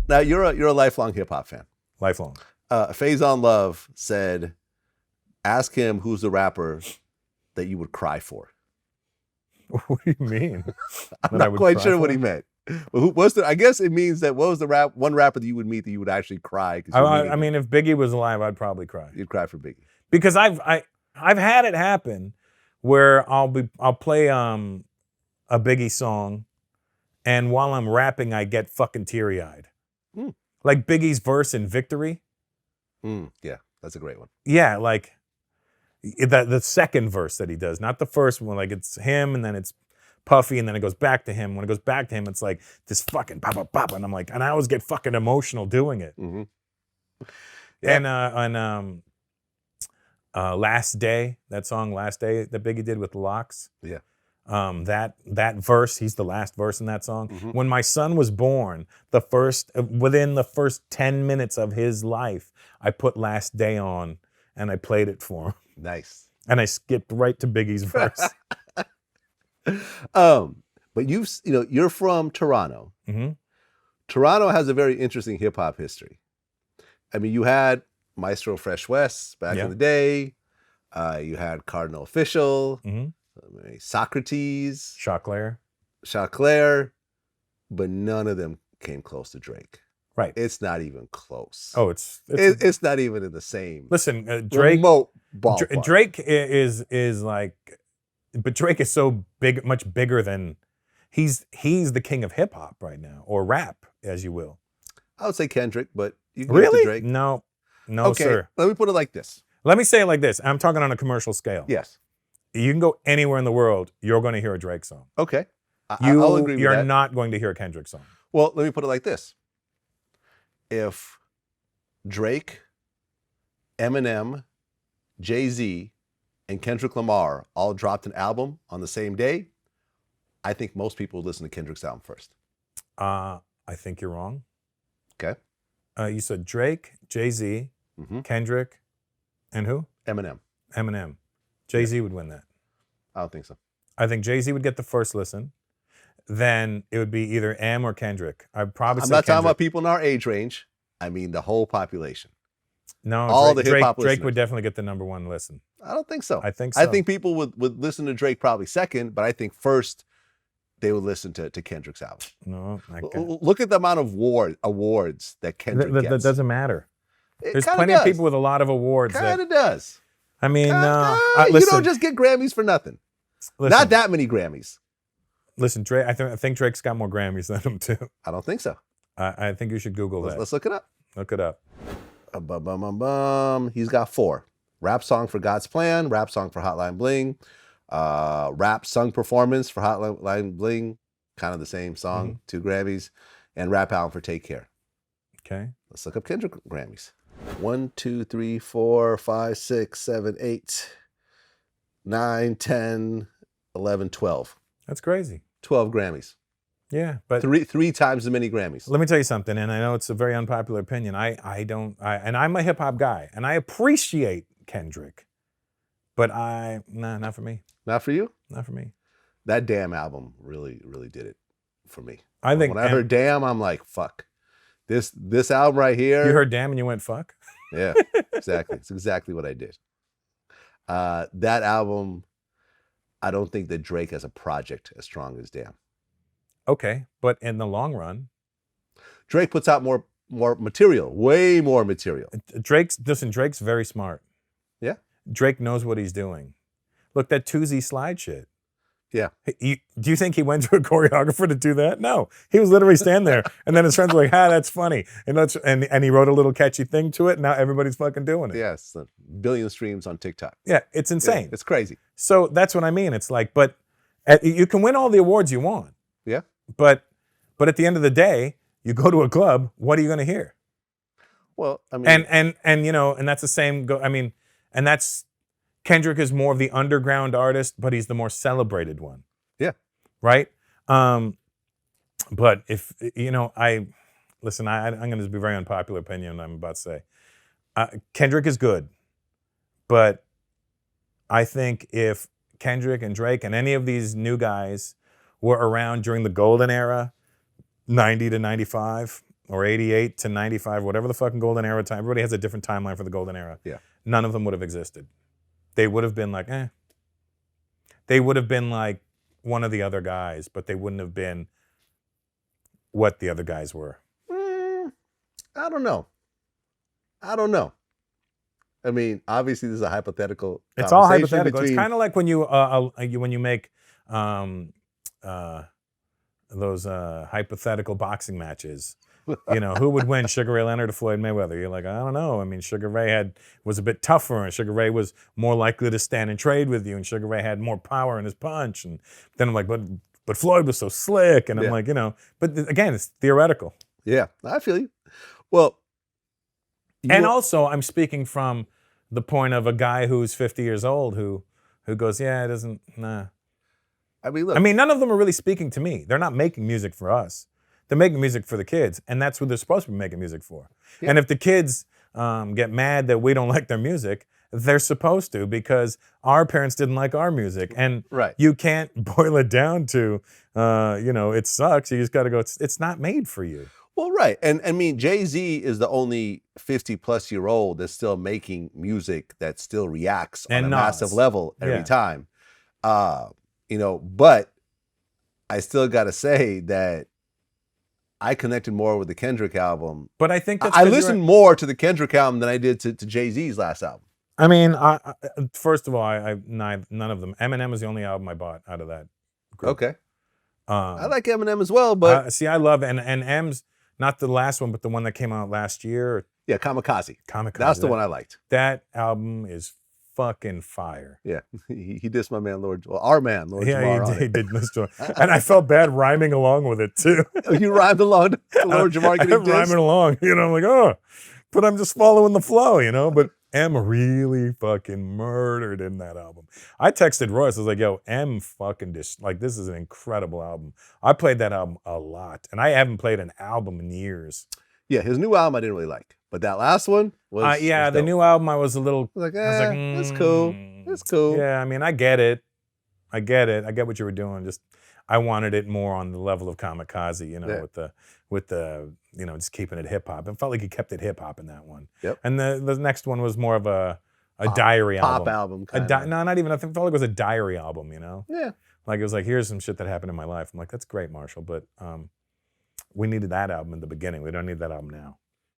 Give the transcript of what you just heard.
Now you're a lifelong hip hop fan. Lifelong. Faison Love said, "Ask him who's the rapper that you would cry for." What do you mean? I'm not quite sure what he meant. But I guess it means that what was the one rapper that you would meet that you would actually cry? I mean, if Biggie was alive, I'd probably cry. You'd cry for Biggie. Because I've had it happen where I'll play a Biggie song, and while I'm rapping, I get fucking teary-eyed. Mm. Like Biggie's verse in Victory. Yeah, that's a great one. Yeah, like the second verse that he does, not the first one. Like it's him, and then it's Puffy, and then it goes back to him. When it goes back to him, it's like this fucking pop, pop, pop, and I'm like, and I always get fucking emotional doing it. Mm-hmm. Yeah. And Last Day, that song Last Day that Biggie did with Locks. Yeah. That verse, he's the last verse in that song. Mm-hmm. When my son was born, within the first 10 minutes of his life, I put Last Day on and I played it for him. Nice. And I skipped right to Biggie's verse. But you're from Toronto. Mm-hmm. Toronto has a very interesting hip hop history. I mean, you had Maestro Fresh West back in the day. You had Cardinal Official, Socrates, Choclair, but none of them came close to Drake. Right. It's not even close. Oh, it's not even in the same. Listen, Drake. Remote ballpark. Drake is like, but Drake is so big, much bigger than. He's the king of hip hop right now, or rap, as you will. I would say Kendrick, but you can really? Drake. No, okay, sir. Let me put it like this. Let me say it like this. I'm talking on a commercial scale. Yes. You can go anywhere in the world, you're going to hear a Drake song. Okay. I'll agree with that. You're not going to hear a Kendrick song. Well, let me put it like this. If Drake, Eminem, Jay-Z, and Kendrick Lamar all dropped an album on the same day, I think most people would listen to Kendrick's album first. I think you're wrong. Okay. You said Drake, Jay-Z, Kendrick, and who? Eminem. Jay-Z would win that. I don't think so. I think Jay-Z would get the first listen. Then it would be either M or Kendrick. I'm not talking about people in our age range. I mean the whole population. No, the hip hop Drake would definitely get the number one listen. I don't think so. I think so. I think people would listen to Drake probably second, but I think first they would listen to Kendrick's album. No, look at the amount of awards that Kendrick gets. That doesn't matter. There's plenty of people with a lot of awards. Kind of does. I mean, you don't just get Grammys for nothing. Listen, not that many Grammys. Listen, Drake. I think Drake's got more Grammys than him too. I don't think so. I think you should Google that. Let's look it up. Look it up. He's got 4: rap song for God's Plan, rap song for Hotline Bling, rap sung performance for Hotline Bling, kind of the same song, 2 Grammys, and rap album for Take Care. Okay. Let's look up Kendrick Grammys. 1, 2, 3, 4, 5, 6, 7, 8, 9, 10, 11, 12. That's crazy. 12 Grammys. Yeah, but three times as many Grammys. Let me tell you something, and I know it's a very unpopular opinion. And I'm a hip hop guy, and I appreciate Kendrick, but not for me. Not for you? Not for me. That Damn album really, really did it for me. I think when I heard Damn, I'm like, fuck. This album right here. You heard Damn and you went fuck? Yeah, exactly. It's exactly what I did. That album, I don't think that Drake has a project as strong as Damn. Okay, but in the long run, Drake puts out more material, way more material. Drake's very smart. Yeah. Drake knows what he's doing. Look, that Tuesday slide shit. Yeah. Do you think he went to a choreographer to do that? No. He was literally standing there, and then his friends were like, that's funny. And he wrote a little catchy thing to it, and now everybody's fucking doing it. Yes, a billion streams on TikTok. Yeah, it's insane. Yeah, it's crazy. So that's what I mean. It's like, but you can win all the awards you want. Yeah. But at the end of the day, you go to a club, what are you going to hear? Well, I mean, and that's the same. And that's Kendrick is more of the underground artist, but he's the more celebrated one. Yeah. Right. But if I'm going to be very unpopular opinion. I'm about to say, Kendrick is good, but I think if Kendrick and Drake and any of these new guys were around during the golden era, 90 to 95, or 88 to 95, whatever the fucking golden era time. Everybody has a different timeline for the golden era. Yeah. None of them would have existed. They would have been like, eh. They would have been like one of the other guys, but they wouldn't have been what the other guys were. I don't know. I mean, obviously, this is a hypothetical. It's all conversation hypothetical. between- It's kind of like when you make those hypothetical boxing matches. You know, who would win, Sugar Ray Leonard or Floyd Mayweather? You're like, I don't know. I mean, Sugar Ray was a bit tougher, and Sugar Ray was more likely to stand and trade with you, and Sugar Ray had more power in his punch. And then I'm like, but Floyd was so slick, and I'm like, you know. But again, it's theoretical. Yeah, I feel you. Well, And also, I'm speaking from the point of a guy who's 50 years old who goes, yeah, it doesn't, nah. I mean, look. I mean, none of them are really speaking to me. They're not making music for us. They're making music for the kids, and that's what they're supposed to be making music for. Yeah. And if the kids get mad that we don't like their music, they're supposed to, because our parents didn't like our music. And Right. you can't boil it down to, you know, it sucks. You just got to go, it's not made for you. Well, right. And I mean, Jay-Z is the only 50-plus-year-old that's still making music that still reacts on And a Nas. massive level every Yeah. time. You know, but I still got to say that I connected more with the Kendrick album. But I think that's I 'cause you're listened more to the Kendrick album than I did to Jay-Z's last album. I mean, first of all, none of them. Eminem was the only album I bought out of that group. Okay. I like Eminem as well, but see, I love and M's not the last one, but the one that came out last year. yeah, Kamikaze. Kamikaze. That's the one I liked. That album is fucking fire. Yeah, he dissed my man, our man, Lord Jamar. Yeah, on he it. did listen to it. And I felt bad rhyming along with it too. You rhymed along to Lord Jamar I getting kept dissed. rhyming along, you know. I'm like, oh, but I'm just following the flow, you know. But M really fucking murdered in that album. I texted Royce. I was like, yo, M fucking this is an incredible album. I played that album a lot, and I haven't played an album in years. Yeah, his new album I didn't really like, but that last one was Yeah, was the dope. new album I was a little. I was like, I was like, that's cool. That's cool. Yeah, I mean, I get it. I get what you were doing. Just I wanted it more on the level of Kamikaze, you know, Yeah. with the you know, just keeping it hip hop. It felt like he kept it hip hop in that one. Yep. And the next one was more of a diary Pop album. album. Kinda. No, not even. I felt like it was a diary album. You know. Yeah. Like it was like, here's some shit that happened in my life. I'm like, that's great, Marshall, but we needed that album in the beginning. We don't need that album now.